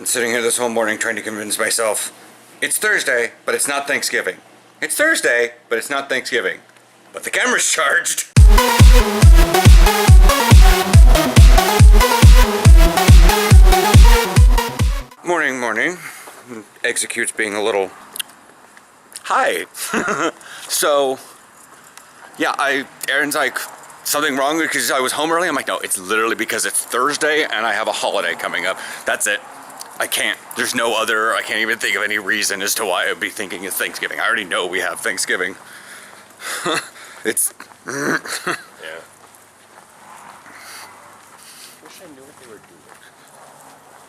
Been sitting here this whole morning trying to convince myself it's Thursday, but it's not Thanksgiving. It's Thursday, but it's not Thanksgiving. But the camera's charged. Morning. Execute's being a little hi. So, yeah, Aaron's like, something wrong because I was home early? I'm like, no, it's literally because it's Thursday and I have a holiday coming up. That's it. I can't. There's no other, I can't even think of any reason as to why I'd be thinking it's Thanksgiving. I already know we have Thanksgiving. It's... Yeah. Wish I knew what they were doing.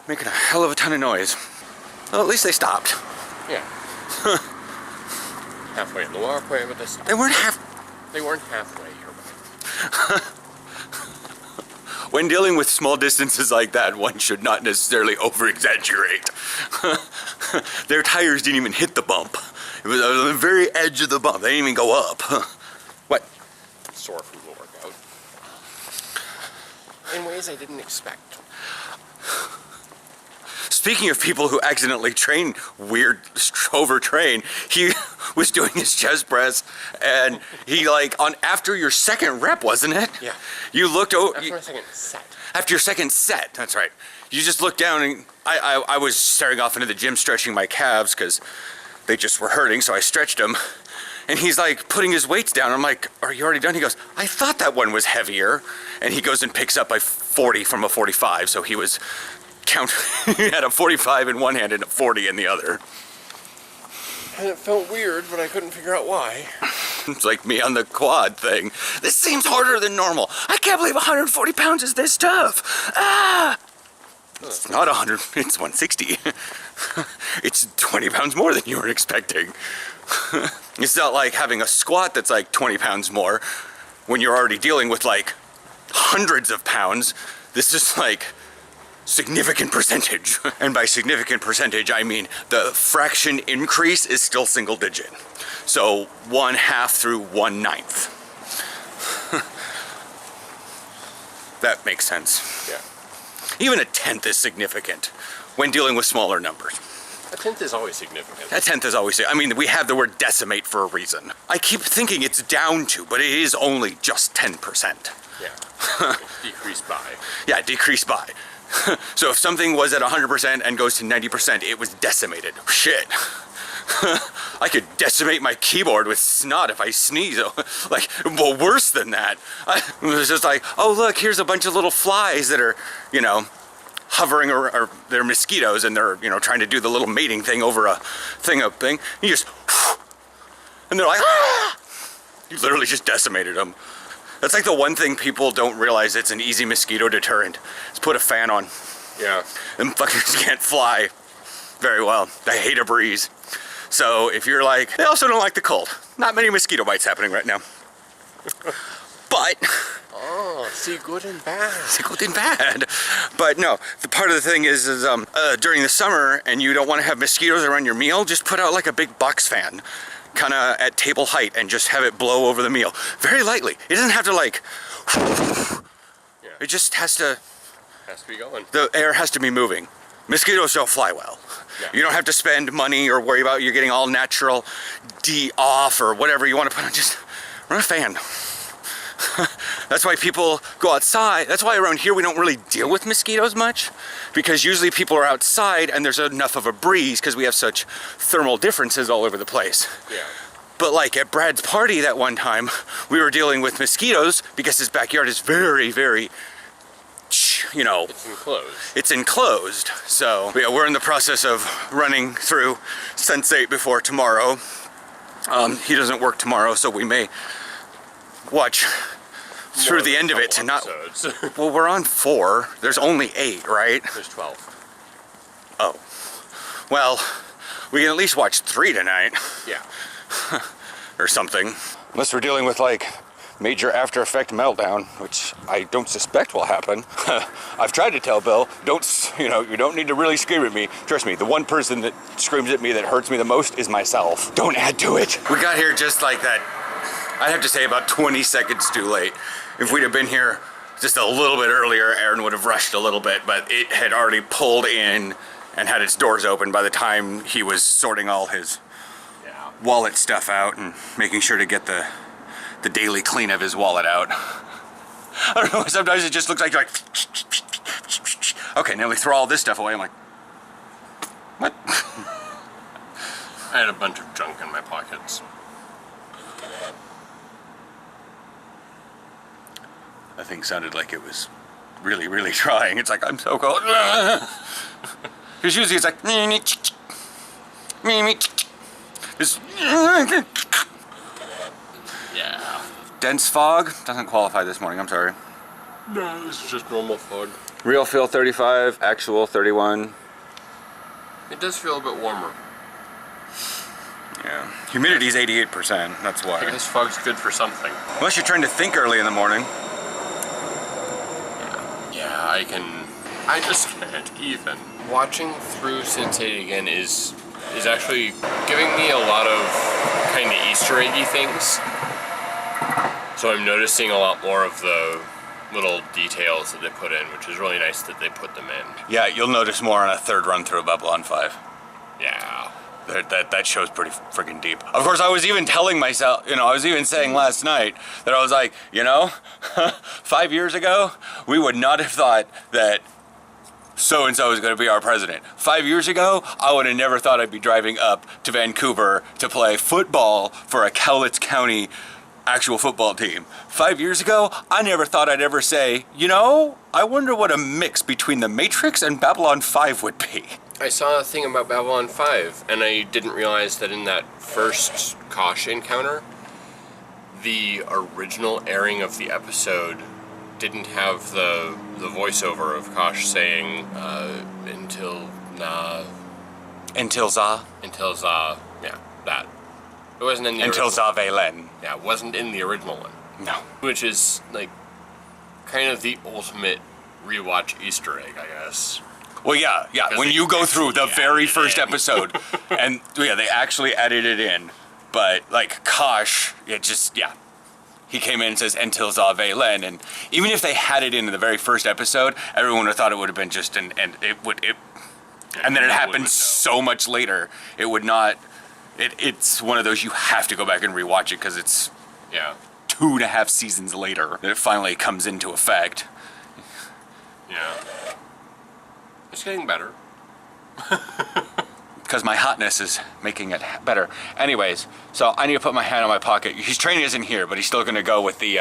Making a hell of a ton of noise. Well, at least they stopped. Yeah. Halfway in the walkway, but they stopped. They weren't halfway here. When dealing with small distances like that, one should not necessarily over-exaggerate. Their tires didn't even hit the bump. It was on the very edge of the bump. They didn't even go up. What? Sore from the workout. In ways I didn't expect. Speaking of people who accidentally overtrain, he was doing his chest press, and he after your second rep, wasn't it? Yeah. You looked over. After my second set. After your second set, that's right. You just looked down, and I was staring off into the gym stretching my calves because they just were hurting, so I stretched them. And he's like putting his weights down. I'm like, are you already done? He goes, I thought that one was heavier. And he goes and picks up a 40 from a 45, so he was he had a 45 in one hand and a 40 in the other. And it felt weird, but I couldn't figure out why. It's like me on the quad thing. This seems harder than normal. I can't believe 140 pounds is this tough. Ah! It's not 100, it's 160. It's 20 pounds more than you were expecting. It's not like having a squat that's like 20 pounds more when you're already dealing with like hundreds of pounds. This is like significant percentage. And by significant percentage, I mean the fraction increase is still single digit. So 1/2 through 1/9. That makes sense. Yeah. Even a tenth is significant when dealing with smaller numbers. A tenth is always significant. A tenth is always, I mean, we have the word decimate for a reason. I keep thinking it's down to, but it is only just 10%. Yeah. Decreased by. Yeah, decreased by. So if something was at 100% and goes to 90%, it was decimated. Shit. I could decimate my keyboard with snot if I sneeze. Like, well, worse than that. It was just like, oh look, here's a bunch of little flies that are, you know, hovering, or they're mosquitoes, and they're, you know, trying to do the little mating thing over a thing. You just, and they're like, ah! You literally just decimated them. That's like the one thing people don't realize it's an easy mosquito deterrent. Is put a fan on. Yeah. Them fuckers can't fly very well. They hate a breeze. So if you're like, they also don't like the cold. Not many mosquito bites happening right now. But oh, see good and bad. See good and bad. But no, the part of the thing is during the summer and you don't want to have mosquitoes around your meal, just put out like a big box fan, kind of at table height, and just have it blow over the meal very lightly. It doesn't have to like. Yeah. It just has to. Has to be going. The air has to be moving. Mosquitoes don't fly well. Yeah. You don't have to spend money or worry about you're getting all natural off or whatever you want to put on. Just run a fan. That's why people go outside. That's why around here we don't really deal with mosquitoes much, because usually people are outside and there's enough of a breeze because we have such thermal differences all over the place. Yeah. But like at Brad's party that one time, we were dealing with mosquitoes because his backyard is very, very, you know, it's enclosed. It's enclosed. So yeah, we're in the process of running through Sense8 before tomorrow. He doesn't work tomorrow, so we may watch through the end of it to not. Well, we're on 4. There's only 8, right? There's 12. Oh. Well, we can at least watch 3 tonight. Yeah. Or something. Unless we're dealing with like major after effect meltdown, which I don't suspect will happen. I've tried to tell Bill, you don't need to really scream at me. Trust me, the one person that screams at me that hurts me the most is myself. Don't add to it. We got here just like that. I'd have to say about 20 seconds too late. If we'd have been here just a little bit earlier, Aaron would have rushed a little bit, but it had already pulled in and had its doors open by the time he was sorting all his wallet stuff out and making sure to get the daily clean of his wallet out. I don't know, sometimes it just looks like you're like, okay, now we throw all this stuff away. I'm like, what? I had a bunch of junk in my pockets. That thing sounded like it was really, really trying. It's like, I'm so cold. Because usually it's like, it's, Yeah. dense fog doesn't qualify this morning, I'm sorry. No, this is just normal fog. Real feel 35, actual 31. It does feel a bit warmer. Yeah. Humidity's 88%, that's I why. guess fog's good for something. Unless you're trying to think early in the morning. Yeah, I just can't even. Watching through Sense8 again is actually giving me a lot of kind of Easter eggy things. So I'm noticing a lot more of the little details that they put in, which is really nice that they put them in. Yeah, you'll notice more on a third run through of Babylon 5. Yeah. That show's pretty friggin' deep. Of course, I was even telling myself, I was even saying last night that I was like, 5 years ago, we would not have thought that so-and-so is going to be our president. 5 years ago, I would have never thought I'd be driving up to Vancouver to play football for a Cowlitz County actual football team. 5 years ago, I never thought I'd ever say, I wonder what a mix between The Matrix and Babylon 5 would be. I saw a thing about Babylon 5, and I didn't realize that in that first Kosh encounter, the original airing of the episode didn't have the voiceover of Kosh saying, until Za. Yeah, that. It wasn't in the Until original. Zavelen. Yeah, it wasn't in the original one. No. Which is, kind of the ultimate rewatch Easter egg, I guess. Well, yeah. When you go through the very first episode, and they actually added it in. But Kosh, he came in and says "Until Zavelen," and even if they had it in the very first episode, everyone would have thought it would have been just and then it happened so much later. It would not. It's one of those you have to go back and rewatch it because it's 2.5 seasons later that it finally comes into effect. Yeah. It's getting better. Because my hotness is making it better. Anyways, so I need to put my hand on my pocket. His train isn't here, but he's still going to go with the,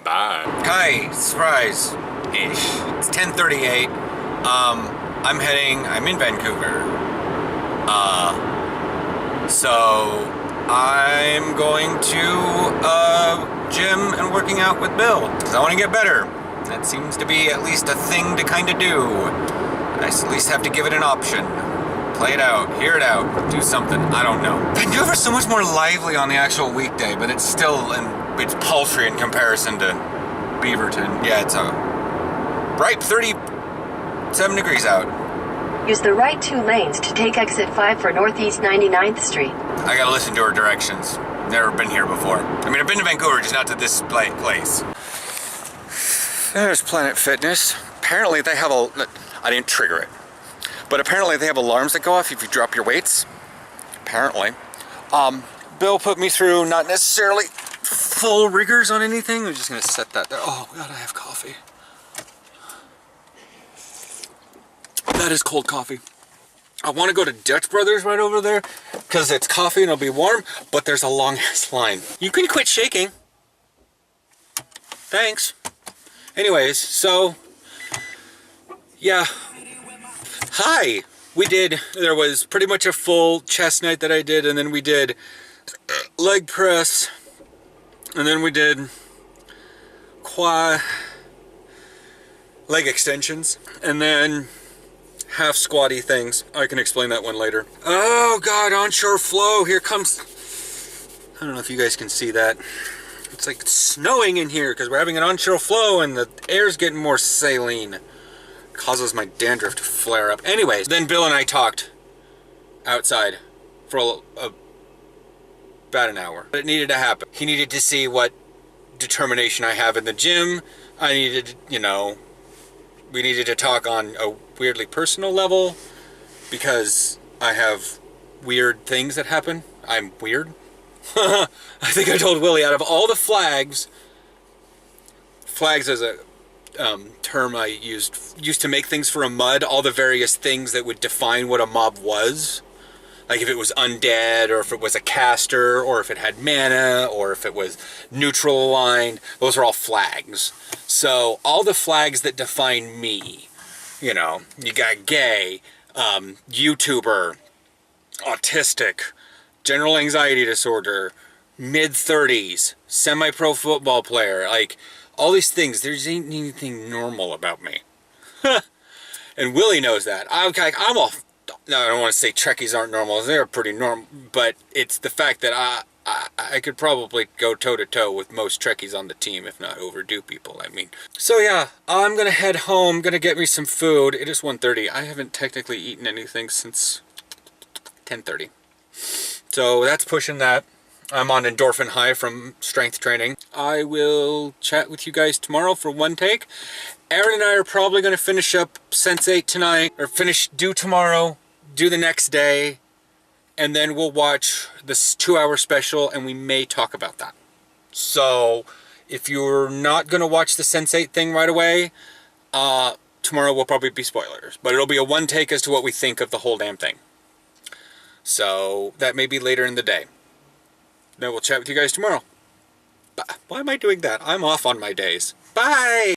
Bye. Hi, surprise-ish. It's 10:38. I'm in Vancouver. So I'm going to, gym and working out with Bill. Because I want to get better. That seems to be at least a thing to kind of do. I at least have to give it an option. Play it out, hear it out, do something, I don't know. Vancouver's so much more lively on the actual weekday, but it's still, it's paltry in comparison to Beaverton. Yeah, it's a ripe 37 degrees out. Use the right 2 lanes to take exit 5 for Northeast 99th Street. I gotta listen to her directions. Never been here before. I've been to Vancouver, just not to this place. There's Planet Fitness. Apparently they have I didn't trigger it. But apparently they have alarms that go off if you drop your weights. Apparently. Bill put me through not necessarily full rigors on anything. I'm just gonna set that there. Oh God, I have coffee. That is cold coffee. I want to go to Dutch Brothers right over there because it's coffee and it'll be warm, but there's a long ass line. You can quit shaking. Thanks. Anyways, so yeah. Hi. There was pretty much a full chest night that I did, and then we did leg press, and then we did quad leg extensions, and then half squatty things. I can explain that one later. Oh God, onshore flow, here comes, I don't know if you guys can see that. It's like snowing in here because we're having an onshore flow and the air's getting more saline. Causes my dandruff to flare up. Anyways, then Bill and I talked outside for about an hour. But it needed to happen. He needed to see what determination I have in the gym. I needed, we needed to talk on a weirdly personal level. because I have weird things that happen. I'm weird. I think I told Willie, out of all the flags as a term I used to make things for a mud, all the various things that would define what a mob was. Like if it was undead, or if it was a caster, or if it had mana, or if it was neutral aligned, those are all flags. So all the flags that define me, you know, you got gay, YouTuber, autistic, general anxiety disorder, mid-30s, semi-pro football player, like all these things, there ain't anything normal about me. And Willie knows that. I'm all, no, I don't want to say Trekkies aren't normal, they're pretty normal, but it's the fact that I could probably go toe-to-toe with most Trekkies on the team, if not overdo people, I mean. So yeah, I'm gonna head home, gonna get me some food. It is 1:30. I haven't technically eaten anything since 10:30. So that's pushing that. I'm on endorphin high from strength training. I will chat with you guys tomorrow for one take. Aaron and I are probably going to finish up Sense8 tonight, or do tomorrow, do the next day, and then we'll watch this 2-hour special, and we may talk about that. So if you're not going to watch the Sense8 thing right away, tomorrow will probably be spoilers, but it'll be a one take as to what we think of the whole damn thing. So that may be later in the day. Then we'll chat with you guys tomorrow. Why am I doing that? I'm off on my days. Bye!